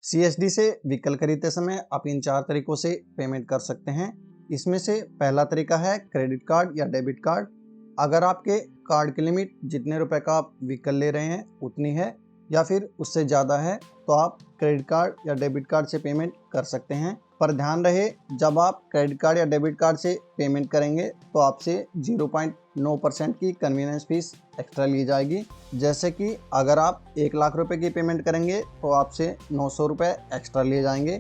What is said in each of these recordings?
CSD से vehicle खरीदते समय आप इन 4 तरीकों से पेमेंट कर सकते हैं। इसमें से पहला तरीका है क्रेडिट कार्ड या डेबिट कार्ड। अगर आपके कार्ड की लिमिट जितने रुपए का आप व्हीकल ले रहे हैं उतनी है या फिर उससे ज़्यादा है तो आप क्रेडिट कार्ड या डेबिट कार्ड से पेमेंट कर सकते हैं। पर ध्यान रहे, जब आप क्रेडिट कार्ड या डेबिट कार्ड से पेमेंट करेंगे तो आपसे 0.9% की कन्वीनियंस फीस एक्स्ट्रा ली जाएगी। जैसे कि अगर आप 1 लाख रुपए की पेमेंट करेंगे तो आपसे 900 रुपये एक्स्ट्रा लिए जाएंगे।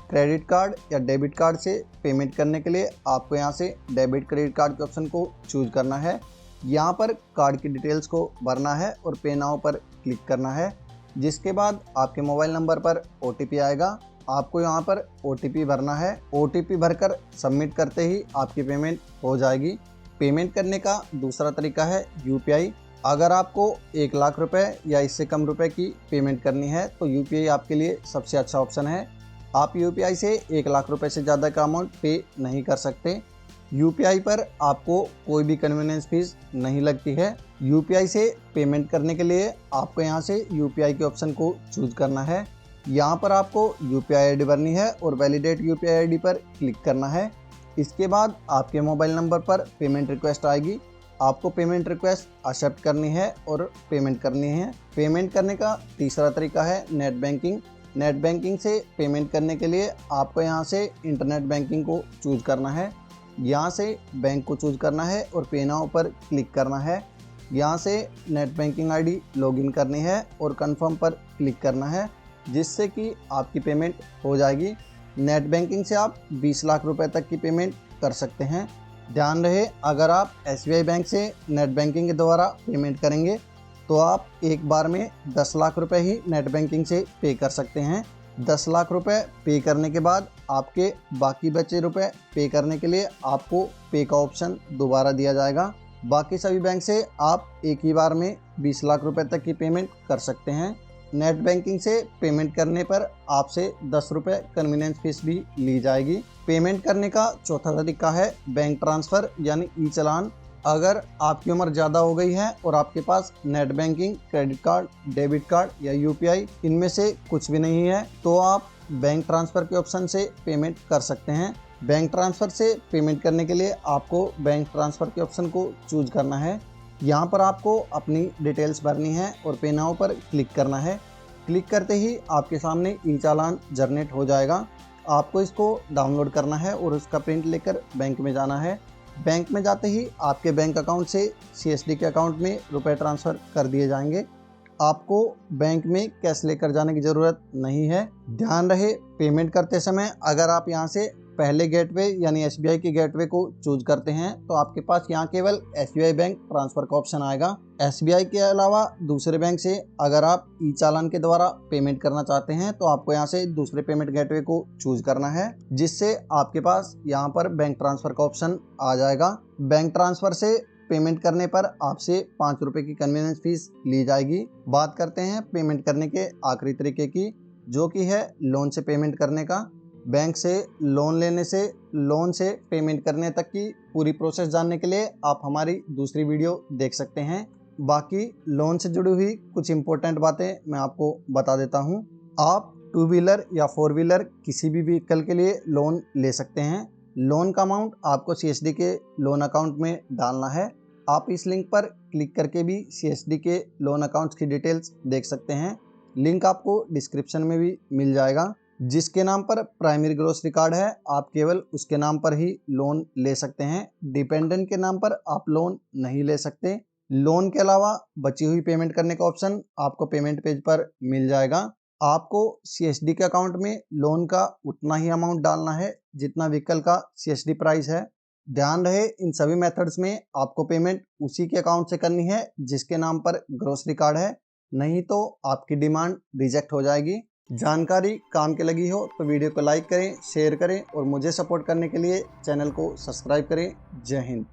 क्रेडिट कार्ड या डेबिट कार्ड से पेमेंट करने के लिए आपको यहाँ से डेबिट क्रेडिट कार्ड के ऑप्शन को चूज करना है। यहाँ पर कार्ड की डिटेल्स को भरना है और पे नाउ पर क्लिक करना है, जिसके बाद आपके मोबाइल नंबर पर OTP आएगा। आपको यहाँ पर OTP भरना है। OTP भरकर सबमिट करते ही आपकी पेमेंट हो जाएगी। पेमेंट करने का दूसरा तरीका है UPI। अगर आपको 1 लाख रुपए या इससे कम रुपए की पेमेंट करनी है तो UPI आपके लिए सबसे अच्छा ऑप्शन है। आप UPI से 1 लाख रुपए से ज़्यादा का अमाउंट पे नहीं कर सकते। UPI पर आपको कोई भी कन्वीनियंस फीस नहीं लगती है। UPI से पेमेंट करने के लिए आपको यहाँ से UPI के ऑप्शन को चूज करना है। यहाँ पर आपको UPI ID भरनी है और वैलिडेट UPI ID पर क्लिक करना है। इसके बाद आपके मोबाइल नंबर पर पेमेंट रिक्वेस्ट आएगी। आपको पेमेंट रिक्वेस्ट एक्सेप्ट करनी है और पेमेंट करनी है। पेमेंट करने का तीसरा तरीका है नेट बैंकिंग। नेट बैंकिंग से पेमेंट करने के लिए आपको यहाँ से इंटरनेट बैंकिंग को चूज करना है। यहाँ से बैंक को चूज करना है और पे नाउ पर क्लिक करना है। यहाँ से नेट बैंकिंग ID लॉगिन करनी है और कंफर्म पर क्लिक करना है, जिससे कि आपकी पेमेंट हो जाएगी। नेट बैंकिंग से आप 20 लाख रुपए तक की पेमेंट कर सकते हैं। ध्यान रहे, अगर आप SBI बैंक से नेट बैंकिंग के द्वारा पेमेंट करेंगे तो आप एक बार में 10 लाख रुपए ही नेट बैंकिंग से पे कर सकते हैं। 10 लाख रुपए पे करने के बाद आपके बाकी बचे रुपए पे करने के लिए आपको पे का ऑप्शन दोबारा दिया जाएगा। बाकी सभी बैंक से आप एक ही बार में 20 लाख रुपए तक की पेमेंट कर सकते हैं। नेट बैंकिंग से पेमेंट करने पर आपसे 10 रुपये कन्वीनियंस फीस भी ली जाएगी। पेमेंट करने का चौथा तरीका है बैंक ट्रांसफ़र यानी ई-चालान। अगर आपकी उम्र ज़्यादा हो गई है और आपके पास net banking, credit card, debit card या UPI इनमें से कुछ भी नहीं है तो आप बैंक ट्रांसफ़र के ऑप्शन से पेमेंट कर सकते हैं। बैंक ट्रांसफ़र से पेमेंट करने के लिए आपको बैंक ट्रांसफ़र के ऑप्शन को चूज करना है। यहाँ पर आपको अपनी डिटेल्स भरनी है और पे नाउ पर क्लिक करना है। क्लिक करते ही आपके सामने ई-चालान जनरेट हो जाएगा। आपको इसको डाउनलोड करना है और उसका प्रिंट लेकर बैंक में जाना है। बैंक में जाते ही आपके बैंक अकाउंट से CSD के अकाउंट में रुपए ट्रांसफ़र कर दिए जाएंगे। आपको बैंक में कैश लेकर जाने की ज़रूरत नहीं है। ध्यान रहे, पेमेंट करते समय अगर आप यहाँ से पहले गेटवे यानी SBI के गेटवे को चूज करते हैं तो आपके पास यहाँ केवल SBI बैंक ट्रांसफ़र का ऑप्शन आएगा। SBI के अलावा दूसरे बैंक से अगर आप ई-चालान के द्वारा पेमेंट करना चाहते हैं तो आपको यहाँ से दूसरे पेमेंट गेटवे को चूज करना है, जिससे आपके पास यहाँ पर बैंक ट्रांसफ़र का ऑप्शन आ जाएगा। बैंक ट्रांसफ़र से पेमेंट करने पर आपसे 5 रुपये की कन्वीनियंस फीस ली जाएगी। बात करते हैं पेमेंट करने के आखिरी तरीके की, जो कि है लोन से पेमेंट करने का। बैंक से लोन लेने से लोन से पेमेंट करने तक की पूरी प्रोसेस जानने के लिए आप हमारी दूसरी वीडियो देख सकते हैं। बाकी लोन से जुड़ी हुई कुछ इम्पोर्टेंट बातें मैं आपको बता देता हूं। आप 2 व्हीलर या 4 व्हीलर किसी भी व्हीकल के लिए लोन ले सकते हैं। लोन का अमाउंट आपको CSD के लोन अकाउंट में डालना है। आप इस लिंक पर क्लिक करके भी CSD के लोन अकाउंट्स की डिटेल्स देख सकते हैं। लिंक आपको डिस्क्रिप्शन में भी मिल जाएगा। जिसके नाम पर प्राइमरी ग्रोसरी कार्ड है आप केवल उसके नाम पर ही लोन ले सकते हैं। डिपेंडेंट के नाम पर आप लोन नहीं ले सकते। लोन के अलावा बची हुई पेमेंट करने का ऑप्शन आपको पेमेंट पेज पर मिल जाएगा। आपको CSD के अकाउंट में लोन का उतना ही अमाउंट डालना है जितना व्हीकल का CSD प्राइस है। ध्यान रहे, इन सभी मेथड्स में आपको पेमेंट उसी के अकाउंट से करनी है जिसके नाम पर ग्रोसरी कार्ड है, नहीं तो आपकी डिमांड रिजेक्ट हो जाएगी। जानकारी काम के लगी हो तो वीडियो को लाइक करें, शेयर करें और मुझे सपोर्ट करने के लिए चैनल को सब्सक्राइब करें। जय हिंद।